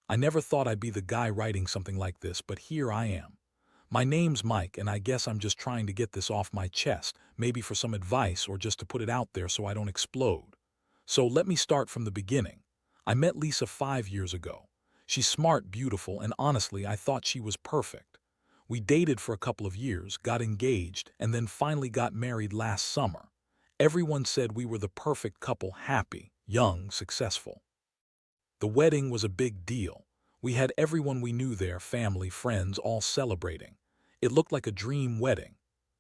I never thought I'd be the guy writing something like this, but here I am. My name's Mike, and I guess I'm just trying to get this off my chest, maybe for some advice or just to put it out there so I don't explode. So let me start from the beginning. I met Lisa 5 years ago. She's smart, beautiful, and honestly, I thought she was perfect. We dated for a couple of years, got engaged, and then finally got married last summer. Everyone said we were the perfect couple, happy, young, successful. The wedding was a big deal. We had everyone we knew there, family, friends, all celebrating. It looked like a dream wedding.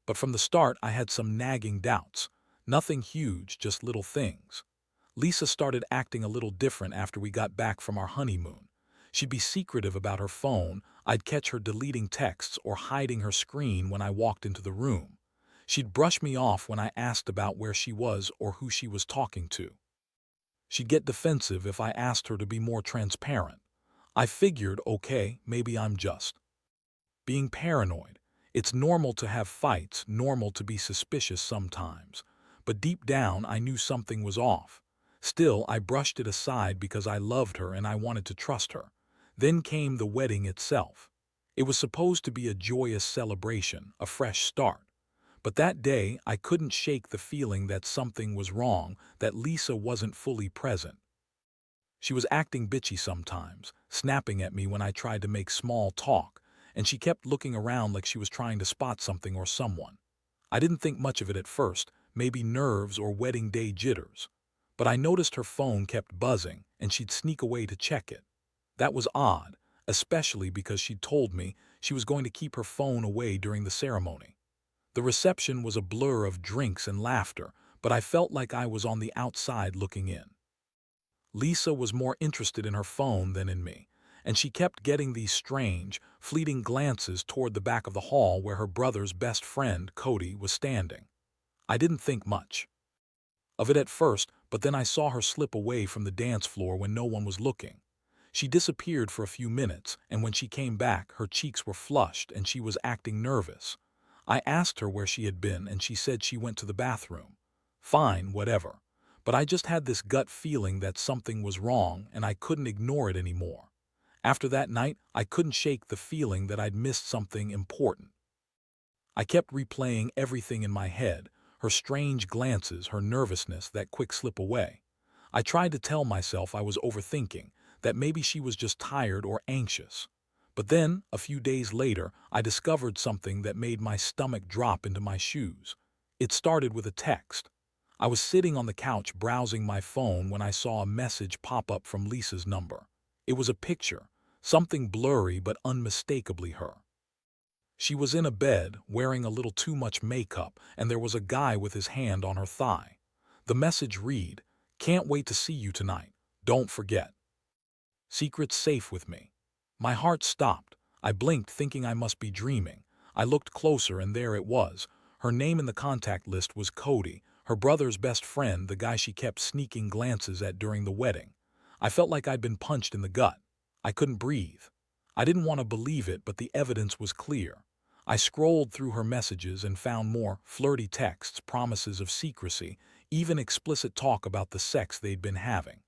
But from the start, I had some nagging doubts. Nothing huge, just little things. Lisa started acting a little different after we got back from our honeymoon. She'd be secretive about her phone. I'd catch her deleting texts or hiding her screen when I walked into the room. She'd brush me off when I asked about where she was or who she was talking to. She'd get defensive if I asked her to be more transparent. I figured, okay, maybe I'm just being paranoid. It's normal to have fights, normal to be suspicious sometimes. But deep down, I knew something was off. Still, I brushed it aside because I loved her and I wanted to trust her. Then came the wedding itself. It was supposed to be a joyous celebration, a fresh start. But that day, I couldn't shake the feeling that something was wrong, that Lisa wasn't fully present. She was acting bitchy sometimes, snapping at me when I tried to make small talk, and she kept looking around like she was trying to spot something or someone. I didn't think much of it at first, maybe nerves or wedding day jitters. But I noticed her phone kept buzzing, and she'd sneak away to check it. That was odd, especially because she'd told me she was going to keep her phone away during the ceremony. The reception was a blur of drinks and laughter, but I felt like I was on the outside looking in. Lisa was more interested in her phone than in me, and she kept getting these strange, fleeting glances toward the back of the hall where her brother's best friend, Cody, was standing. I didn't think much of it at first, but then I saw her slip away from the dance floor when no one was looking. She disappeared for a few minutes, and when she came back, her cheeks were flushed and she was acting nervous. I asked her where she had been, and she said she went to the bathroom. Fine, whatever. But I just had this gut feeling that something was wrong, and I couldn't ignore it anymore. After that night, I couldn't shake the feeling that I'd missed something important. I kept replaying everything in my head, her strange glances, her nervousness, that quick slip away. I tried to tell myself I was overthinking, that maybe she was just tired or anxious. But then, a few days later, I discovered something that made my stomach drop into my shoes. It started with a text. I was sitting on the couch browsing my phone when I saw a message pop up from Lisa's number. It was a picture, something blurry but unmistakably her. She was in a bed, wearing a little too much makeup, and there was a guy with his hand on her thigh. The message read, "Can't wait to see you tonight. Don't forget. Secret's safe with me." My heart stopped. I blinked, thinking I must be dreaming. I looked closer, and there it was. Her name in the contact list was Cody, her brother's best friend, the guy she kept sneaking glances at during the wedding. I felt like I'd been punched in the gut. I couldn't breathe. I didn't want to believe it, but the evidence was clear. I scrolled through her messages and found more flirty texts, promises of secrecy, even explicit talk about the sex they'd been having.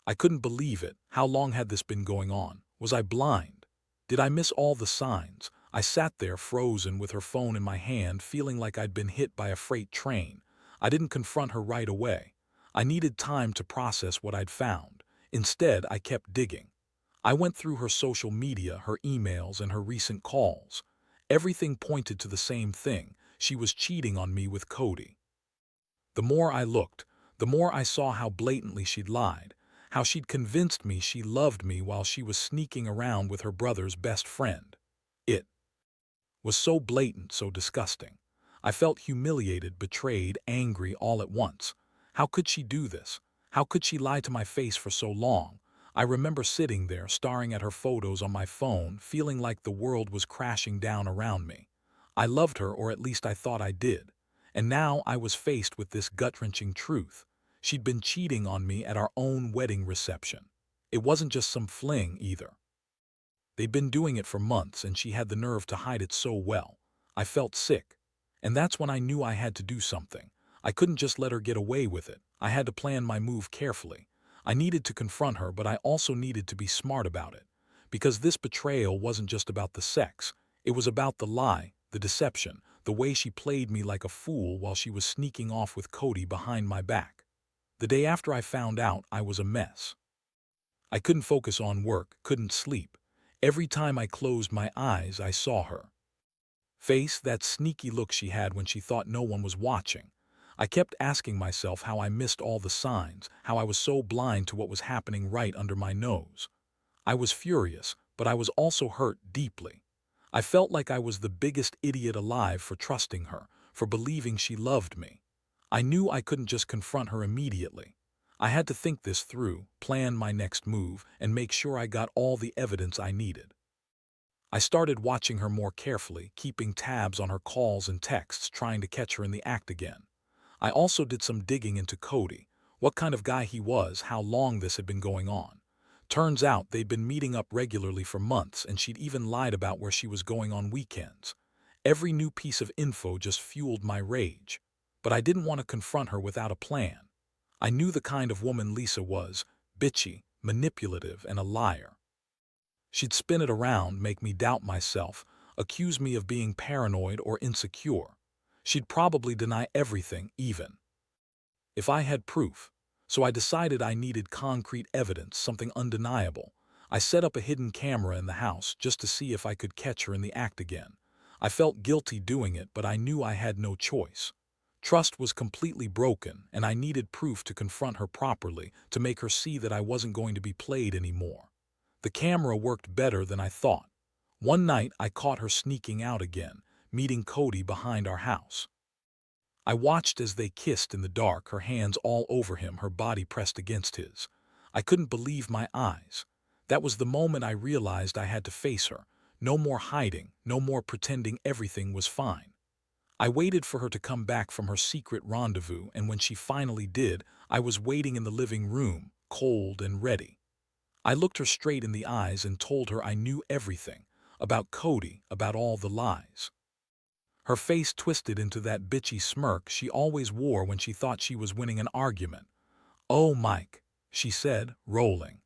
I couldn't believe it. How long had this been going on? Was I blind? Did I miss all the signs? I sat there frozen with her phone in my hand, feeling like I'd been hit by a freight train. I didn't confront her right away. I needed time to process what I'd found. Instead, I kept digging. I went through her social media, her emails, and her recent calls. Everything pointed to the same thing. She was cheating on me with Cody. The more I looked, the more I saw how blatantly she'd lied, how she'd convinced me she loved me while she was sneaking around with her brother's best friend. It was so blatant, so disgusting. I felt humiliated, betrayed, angry all at once. How could she do this? How could she lie to my face for so long? I remember sitting there, staring at her photos on my phone, feeling like the world was crashing down around me. I loved her, or at least I thought I did. And now I was faced with this gut-wrenching truth. She'd been cheating on me at our own wedding reception. It wasn't just some fling, either. They'd been doing it for months, and she had the nerve to hide it so well. I felt sick. And that's when I knew I had to do something. I couldn't just let her get away with it. I had to plan my move carefully. I needed to confront her, but I also needed to be smart about it. Because this betrayal wasn't just about the sex. It was about the lie, the deception, the way she played me like a fool while she was sneaking off with Cody behind my back. The day after I found out, I was a mess. I couldn't focus on work, couldn't sleep. Every time I closed my eyes, I saw her face, that sneaky look she had when she thought no one was watching. I kept asking myself how I missed all the signs, how I was so blind to what was happening right under my nose. I was furious, but I was also hurt deeply. I felt like I was the biggest idiot alive for trusting her, for believing she loved me. I knew I couldn't just confront her immediately. I had to think this through, plan my next move, and make sure I got all the evidence I needed. I started watching her more carefully, keeping tabs on her calls and texts, trying to catch her in the act again. I also did some digging into Cody, what kind of guy he was, how long this had been going on. Turns out they'd been meeting up regularly for months, and she'd even lied about where she was going on weekends. Every new piece of info just fueled my rage. But I didn't want to confront her without a plan. I knew the kind of woman Lisa was: bitchy, manipulative, and a liar. She'd spin it around, make me doubt myself, accuse me of being paranoid or insecure. She'd probably deny everything, even if I had proof. So I decided I needed concrete evidence, something undeniable. I set up a hidden camera in the house just to see if I could catch her in the act again. I felt guilty doing it, but I knew I had no choice. Trust was completely broken, and I needed proof to confront her properly, to make her see that I wasn't going to be played anymore. The camera worked better than I thought. One night, I caught her sneaking out again, meeting Cody behind our house. I watched as they kissed in the dark, her hands all over him, her body pressed against his. I couldn't believe my eyes. That was the moment I realized I had to face her. No more hiding, no more pretending everything was fine. I waited for her to come back from her secret rendezvous, and when she finally did, I was waiting in the living room, cold and ready. I looked her straight in the eyes and told her I knew everything, about Cody, about all the lies. Her face twisted into that bitchy smirk she always wore when she thought she was winning an argument. "Oh, Mike," she said, rolling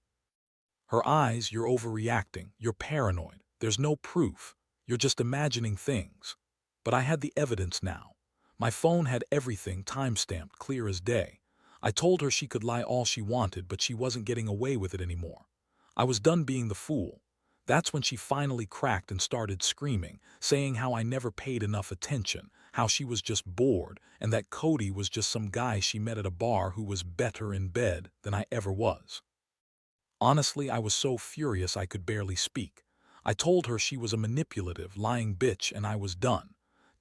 her eyes, "you're overreacting, you're paranoid, there's no proof, you're just imagining things." But I had the evidence now. My phone had everything time-stamped, clear as day. I told her she could lie all she wanted, but she wasn't getting away with it anymore. I was done being the fool. That's when she finally cracked and started screaming, saying how I never paid enough attention, how she was just bored, and that Cody was just some guy she met at a bar who was better in bed than I ever was. Honestly, I was so furious I could barely speak. I told her she was a manipulative, lying bitch, and I was done.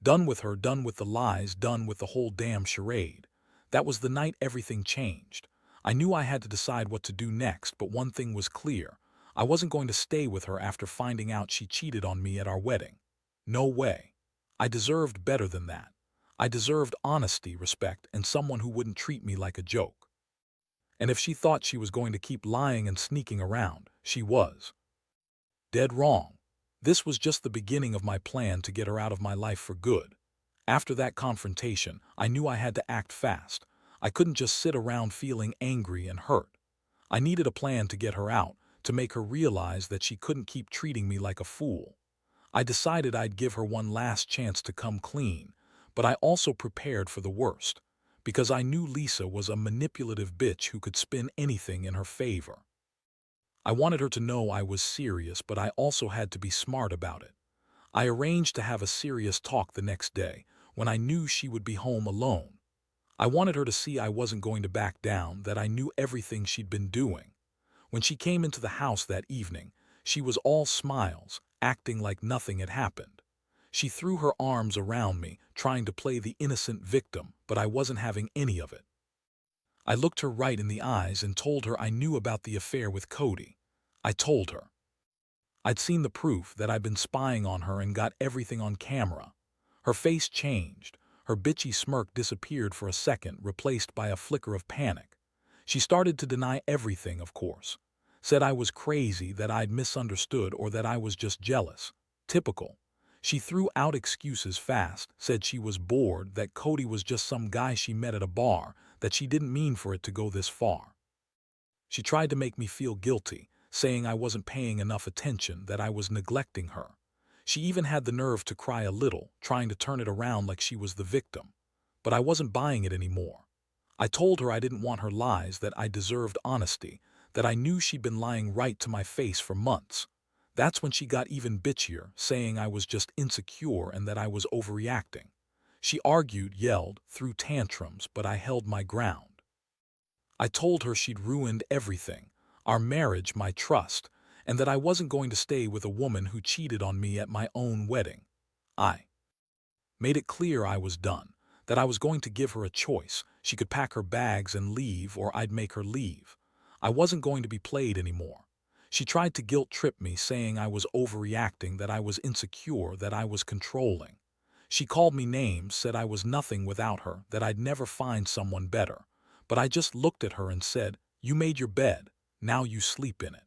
Done with her, done with the lies, done with the whole damn charade. That was the night everything changed. I knew I had to decide what to do next, but one thing was clear. I wasn't going to stay with her after finding out she cheated on me at our wedding. No way. I deserved better than that. I deserved honesty, respect, and someone who wouldn't treat me like a joke. And if she thought she was going to keep lying and sneaking around, she was dead wrong. This was just the beginning of my plan to get her out of my life for good. After that confrontation, I knew I had to act fast. I couldn't just sit around feeling angry and hurt. I needed a plan to get her out, to make her realize that she couldn't keep treating me like a fool. I decided I'd give her one last chance to come clean, but I also prepared for the worst, because I knew Lisa was a manipulative bitch who could spin anything in her favor. I wanted her to know I was serious, but I also had to be smart about it. I arranged to have a serious talk the next day, when I knew she would be home alone. I wanted her to see I wasn't going to back down, that I knew everything she'd been doing. When she came into the house that evening, she was all smiles, acting like nothing had happened. She threw her arms around me, trying to play the innocent victim, but I wasn't having any of it. I looked her right in the eyes and told her I knew about the affair with Cody. I told her I'd seen the proof, that I'd been spying on her and got everything on camera. Her face changed. Her bitchy smirk disappeared for a second, replaced by a flicker of panic. She started to deny everything, of course. Said I was crazy, that I'd misunderstood, or that I was just jealous. Typical. She threw out excuses fast, said she was bored, that Cody was just some guy she met at a bar, that she didn't mean for it to go this far. She tried to make me feel guilty, saying I wasn't paying enough attention, that I was neglecting her. She even had the nerve to cry a little, trying to turn it around like she was the victim. But I wasn't buying it anymore. I told her I didn't want her lies, that I deserved honesty, that I knew she'd been lying right to my face for months. That's when she got even bitchier, saying I was just insecure and that I was overreacting. She argued, yelled, threw tantrums, but I held my ground. I told her she'd ruined everything, our marriage, my trust, and that I wasn't going to stay with a woman who cheated on me at my own wedding. I made it clear I was done, that I was going to give her a choice. She could pack her bags and leave, or I'd make her leave. I wasn't going to be played anymore. She tried to guilt-trip me, saying I was overreacting, that I was insecure, that I was controlling. She called me names, said I was nothing without her, that I'd never find someone better. But I just looked at her and said, "You made your bed, now you sleep in it."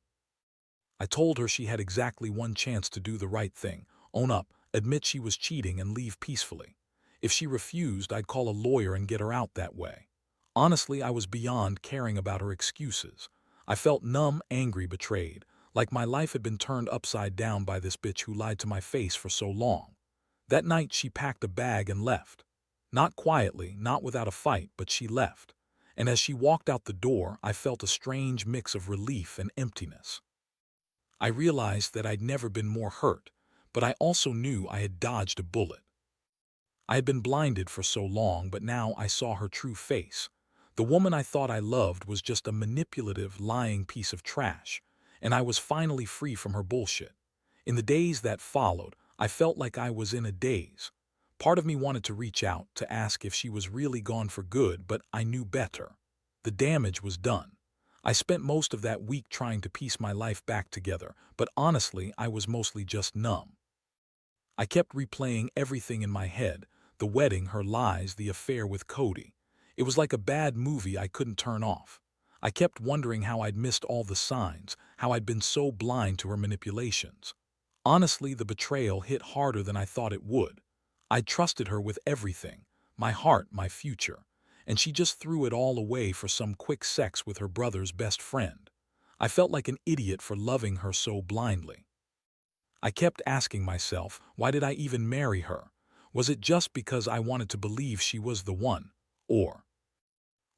I told her she had exactly one chance to do the right thing, own up, admit she was cheating, and leave peacefully. If she refused, I'd call a lawyer and get her out that way. Honestly, I was beyond caring about her excuses. I felt numb, angry, betrayed, like my life had been turned upside down by this bitch who lied to my face for so long. That night she packed a bag and left. Not quietly, not without a fight, but she left. And as she walked out the door, I felt a strange mix of relief and emptiness. I realized that I'd never been more hurt, but I also knew I had dodged a bullet. I had been blinded for so long, but now I saw her true face. The woman I thought I loved was just a manipulative, lying piece of trash, and I was finally free from her bullshit. In the days that followed, I felt like I was in a daze. Part of me wanted to reach out, to ask if she was really gone for good, but I knew better. The damage was done. I spent most of that week trying to piece my life back together, but honestly, I was mostly just numb. I kept replaying everything in my head: the wedding, her lies, the affair with Cody. It was like a bad movie I couldn't turn off. I kept wondering how I'd missed all the signs, how I'd been so blind to her manipulations. Honestly, the betrayal hit harder than I thought it would. I'd trusted her with everything, my heart, my future, and she just threw it all away for some quick sex with her brother's best friend. I felt like an idiot for loving her so blindly. I kept asking myself, why did I even marry her? Was it just because I wanted to believe she was the one? Or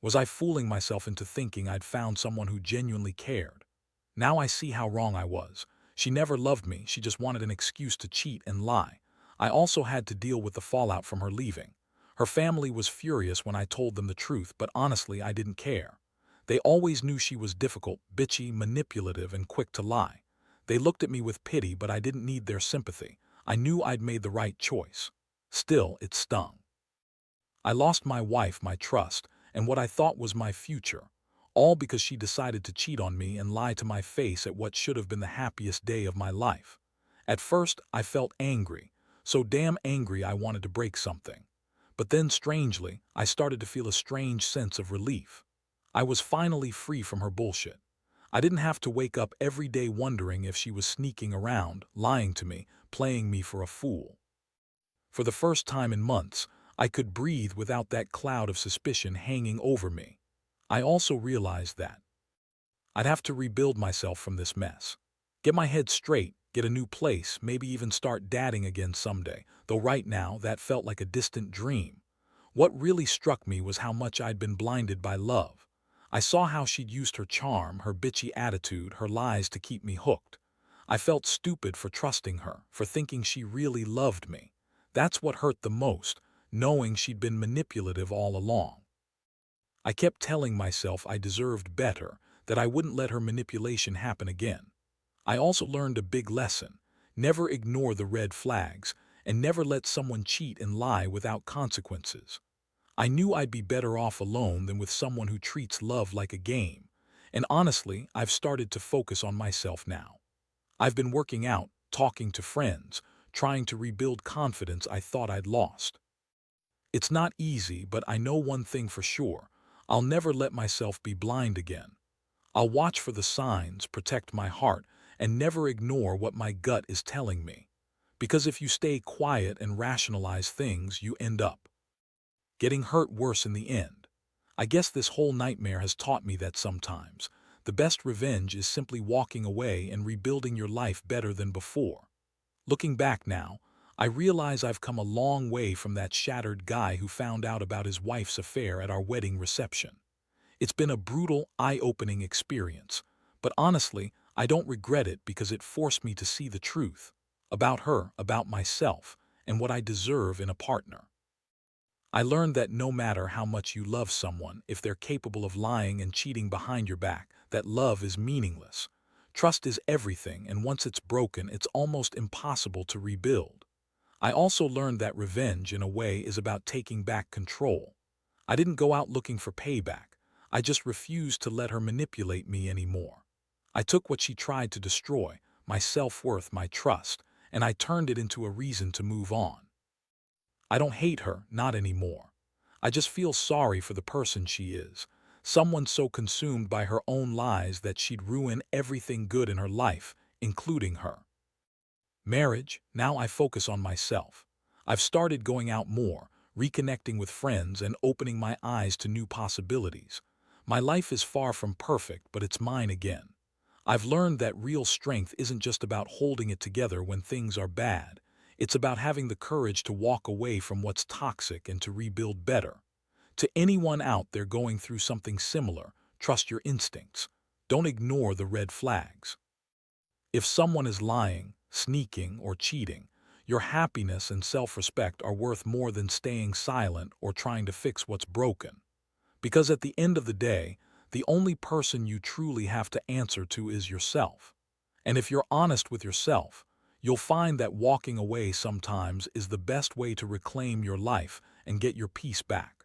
was I fooling myself into thinking I'd found someone who genuinely cared? Now I see how wrong I was. She never loved me, she just wanted an excuse to cheat and lie. I also had to deal with the fallout from her leaving. Her family was furious when I told them the truth, but honestly, I didn't care. They always knew she was difficult, bitchy, manipulative, and quick to lie. They looked at me with pity, but I didn't need their sympathy. I knew I'd made the right choice. Still, it stung. I lost my wife, my trust, and what I thought was my future, all because she decided to cheat on me and lie to my face at what should have been the happiest day of my life. At first, I felt angry, so damn angry I wanted to break something. But then, strangely, I started to feel a strange sense of relief. I was finally free from her bullshit. I didn't have to wake up every day wondering if she was sneaking around, lying to me, playing me for a fool. For the first time in months, I could breathe without that cloud of suspicion hanging over me. I also realized that I'd have to rebuild myself from this mess. Get my head straight, get a new place, maybe even start dating again someday, though right now that felt like a distant dream. What really struck me was how much I'd been blinded by love. I saw how she'd used her charm, her bitchy attitude, her lies to keep me hooked. I felt stupid for trusting her, for thinking she really loved me. That's what hurt the most, knowing she'd been manipulative all along. I kept telling myself I deserved better, that I wouldn't let her manipulation happen again. I also learned a big lesson: never ignore the red flags, and never let someone cheat and lie without consequences. I knew I'd be better off alone than with someone who treats love like a game. And honestly, I've started to focus on myself now. I've been working out, talking to friends, trying to rebuild confidence I thought I'd lost. It's not easy, but I know one thing for sure: I'll never let myself be blind again. I'll watch for the signs, protect my heart, and never ignore what my gut is telling me. Because if you stay quiet and rationalize things, you end up getting hurt worse in the end. I guess this whole nightmare has taught me that sometimes The best revenge is simply walking away and rebuilding your life better than before. Looking back now, I realize I've come a long way from that shattered guy who found out about his wife's affair at our wedding reception. It's been a brutal, eye-opening experience, but honestly, I don't regret it because it forced me to see the truth about her, about myself, and what I deserve in a partner. I learned that no matter how much you love someone, if they're capable of lying and cheating behind your back, that love is meaningless. Trust is everything, and once it's broken, it's almost impossible to rebuild. I also learned that revenge, in a way, is about taking back control. I didn't go out looking for payback. I just refused to let her manipulate me anymore. I took what she tried to destroy, my self-worth, my trust, and I turned it into a reason to move on. I don't hate her, not anymore. I just feel sorry for the person she is, someone so consumed by her own lies that she'd ruin everything good in her life, including her. Marriage, now I focus on myself. I've started going out more, reconnecting with friends, and opening my eyes to new possibilities. My life is far from perfect, but it's mine again. I've learned that real strength isn't just about holding it together when things are bad. It's about having the courage to walk away from what's toxic and to rebuild better. To anyone out there going through something similar, trust your instincts. Don't ignore the red flags. If someone is lying, sneaking, or cheating, your happiness and self-respect are worth more than staying silent or trying to fix what's broken. Because at the end of the day, the only person you truly have to answer to is yourself. And if you're honest with yourself, you'll find that walking away sometimes is the best way to reclaim your life and get your peace back.